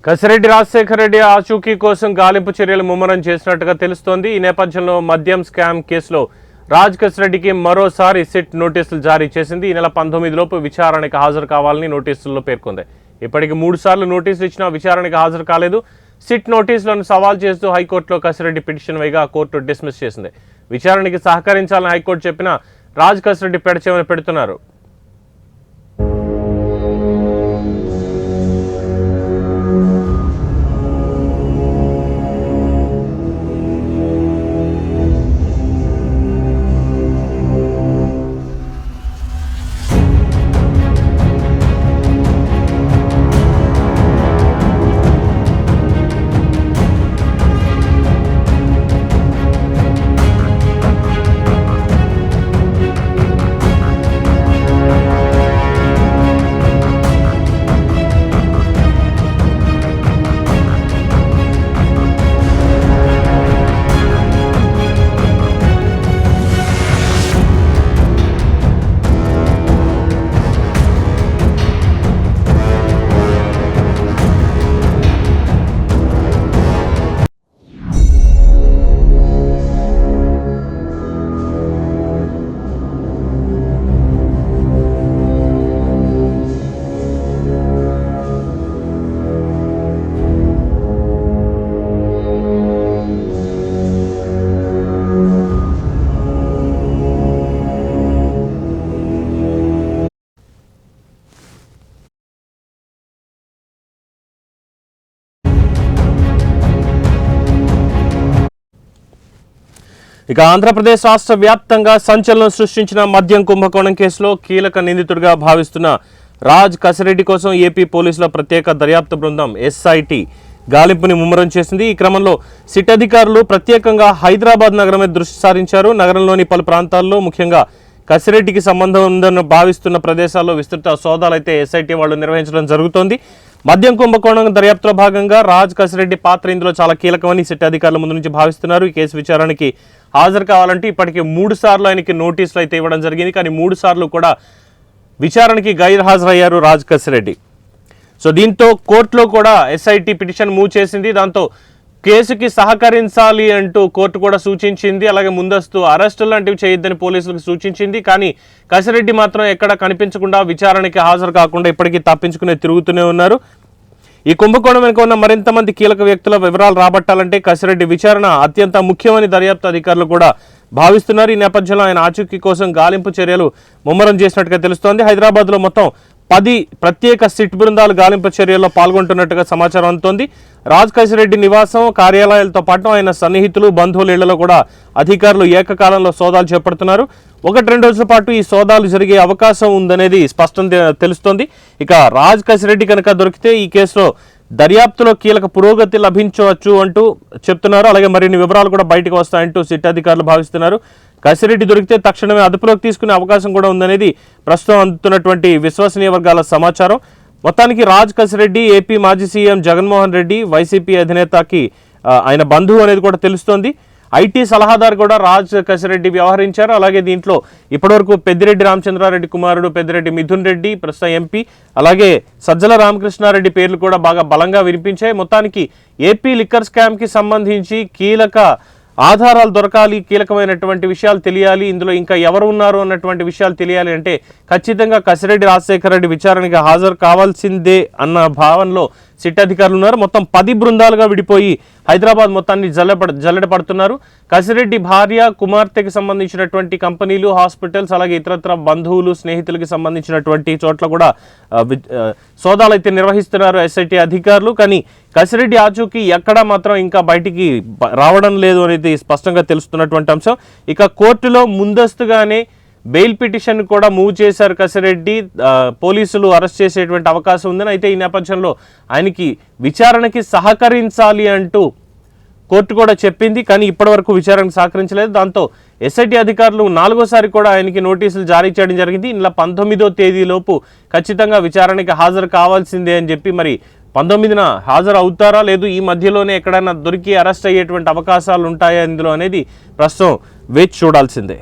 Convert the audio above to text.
కసిరెడ్డి రాజశేఖర్ రెడ్డి ఆచూకీ కోసం గాలింపు చర్యలు ముమ్మరం చేసినట్టుగా తెలుస్తోంది. ఈ నేపథ్యంలో మద్యం స్కామ్ కేసులో రాజ్ కసిరెడ్డికి మరోసారి సిట్ నోటీసులు జారీ చేసింది. ఈ నెల 19 లోపు విచారణకు హాజరు కావాలని నోటీసుల్లో పేర్కొంది. ఇప్పటికి 3 సార్లు నోటీసులు ఇచ్చినా విచారణకు హాజరు కాలేదు. సిట్ నోటీసులను సవాల్ చేస్తూ హైకోర్టులో కసిరెడ్డి పిటిషన్ వేయగా కోర్టు డిస్మిస్ చేసింది. విచారణకి సహకరించాలని హైకోర్టు చెప్పినా రాజ్ కసిరెడ్డి పెడచెవిన పెడుతున్నారు. ఇక ఆంధ్రప్రదేశ్ రాష్ట్ర వ్యాప్తంగా సంచలనం సృష్టించిన మద్యం కుంభకోణం కేసులో కీలక నిందితుడిగా భావిస్తున్న రాజ్ కసిరెడ్డి కోసం ఏపీ పోలీసుల ప్రత్యేక దర్యాప్తు బృందం ఎస్ఐటి గాలింపుని ముమ్మరం చేసింది. ఈ క్రమంలో సిట్ అధికారులు ప్రత్యేకంగా హైదరాబాద్ నగరమే దృష్టి సారించారు. నగరంలోని పలు ప్రాంతాల్లో ముఖ్యంగా కసిరెడ్డికి సంబంధం ఉందని భావిస్తున్న ప్రదేశాల్లో విస్తృత సోదాలైతే ఎస్ఐటి వాళ్ళు నిర్వహించడం జరుగుతోంది. మద్యం కుంభకోణం దర్యాప్తులో భాగంగా రాజ్ కసిరెడ్డి పాత్ర ఇందులో చాలా కీలకమని సిట్ అధికారుల ముందు నుంచి భావిస్తున్నారు. ఈ కేసు విచారణకి హాజరు కావాలంటే ఇప్పటికే 3 సార్లు ఆయనకి నోటీసులు అయితే ఇవ్వడం జరిగింది. కానీ 3 సార్లు కూడా విచారణకి గైర్హాజరయ్యారు రాజ్ కసిరెడ్డి. సో దీంతో కోర్టులో కూడా ఎస్ఐటి పిటిషన్ మూవ్ చేసింది. దాంతో కేసుకి సహకరించాలి అంటూ కోర్టు కూడా సూచించింది. అలాగే ముందస్తు అరెస్టులు లాంటివి చేయొద్దని పోలీసులకు సూచించింది. కానీ కసిరెడ్డి మాత్రం ఎక్కడ కనిపించకుండా విచారణకి హాజరు కాకుండా ఇప్పటికీ తప్పించుకునే తిరుగుతూనే ఉన్నారు. ఈ కుంభకోణం వెనుక ఉన్న మరింత మంది కీలక వ్యక్తుల వివరాలు రాబట్టాలంటే కసిరెడ్డి విచారణ అత్యంత ముఖ్యమని దర్యాప్తు అధికారులు కూడా భావిస్తున్నారు. ఈ నేపథ్యంలో ఆయన ఆచూకీ కోసం గాలింపు చర్యలు ముమ్మరం చేసినట్టుగా తెలుస్తోంది. హైదరాబాద్లో మొత్తం 10 ప్రత్యేక సిట్ బృందాలు గాలింపు చర్యల్లో పాల్గొంటున్నట్టుగా సమాచారం అందుతోంది. రాజ్ కసిరెడ్డి నివాసం, కార్యాలయాలతో పాటు ఆయన సన్నిహితులు, బంధువుల ఇళ్లలో కూడా అధికారులు ఏకకాలంలో సోదాలు చేపడుతున్నారు. 1-2 రోజుల పాటు ఈ సోదాలు జరిగే అవకాశం ఉందనేది స్పష్టం తెలుస్తోంది. ఇక రాజ్ కసిరెడ్డి కనుక దొరికితే ఈ కేసులో దర్యాప్తులో కీలక పురోగతి లభించవచ్చు అంటూ చెప్తున్నారు. అలాగే మరిన్ని వివరాలు కూడా బయటకు వస్తాయంటూ సిట్ అధికారులు భావిస్తున్నారు. కసిరెడ్డి దొరికితే తక్షణమే అదుపులోకి తీసుకునే అవకాశం కూడా ఉందనేది ప్రస్తుతం అందుతున్నటువంటి విశ్వసనీయ వర్గాల సమాచారం. మొత్తానికి రాజ్ కసిరెడ్డి ఏపీ మాజీ సీఎం జగన్మోహన్ రెడ్డి వైసీపీ అధినేతకి ఆయన బంధువు అనేది కూడా తెలుస్తోంది. ఐటీ సలహాదారు కూడా రాజ్ కసిరెడ్డి వ్యవహరించారు. అలాగే దీంట్లో ఇప్పటివరకు పెద్దిరెడ్డి రామచంద్రారెడ్డి కుమారుడు పెద్దిరెడ్డి మిథున్ రెడ్డి ప్రస్తుతం ఎంపీ, అలాగే సజ్జల రామకృష్ణారెడ్డి పేర్లు కూడా బాగా బలంగా వినిపించాయి. మొత్తానికి ఏపీ లిక్కర్ స్కామ్కి సంబంధించి కీలక ఆధారాలు దొరకాలి, కీలకమైనటువంటి విషయాలు తెలియాలి, ఇందులో ఇంకా ఎవరు ఉన్నారు అన్నటువంటి విషయాలు తెలియాలి అంటే ఖచ్చితంగా కసిరెడ్డి రాజశేఖర రెడ్డి విచారణకి హాజరు కావాల్సిందే అన్న భావనలో సిట్ అధికారులు ఉన్నారు. మొత్తం 10 బృందాలుగా విడిపోయి హైదరాబాద్ మొత్తాన్ని జల్లెడ పడుతున్నారు. కసిరెడ్డి భార్య, కుమార్తెకి సంబంధించినటువంటి కంపెనీలు, హాస్పిటల్స్, అలాగే ఇతరత్ర బంధువులు, స్నేహితులకి సంబంధించినటువంటి చోట్ల కూడా సోదాలు అయితే నిర్వహిస్తున్నారు ఎస్ఐటి అధికారులు. కానీ కసిరెడ్డి ఆచూకీ ఎక్కడా మాత్రం ఇంకా బయటికి రావడం లేదు అనేది స్పష్టంగా తెలుస్తున్నటువంటి అంశం. ఇక కోర్టులో ముందస్తుగానే బెయిల్ పిటిషన్ కూడా మూవ్ చేశారు కసిరెడ్డి. పోలీసులు అరెస్ట్ చేసేటువంటి అవకాశం ఉందని. అయితే ఈ నేపథ్యంలో ఆయనకి విచారణకి సహకరించాలి అంటూ కోర్టు కూడా చెప్పింది. కానీ ఇప్పటివరకు విచారణకు సహకరించలేదు. దాంతో ఎస్ఐటి అధికారులు 4వసారి కూడా ఆయనకి నోటీసులు జారీ చేయడం జరిగింది. ఈ నెల 19వ తేదీలోపు ఖచ్చితంగా విచారణకి హాజరు కావాల్సిందే అని చెప్పి మరి 19న హాజరు అవుతారా లేదు ఈ మధ్యలోనే ఎక్కడైనా దొరికి అరెస్ట్ అయ్యేటువంటి అవకాశాలు ఉంటాయా ఇందులో అనేది ప్రస్తుతం వేచి చూడాల్సిందే.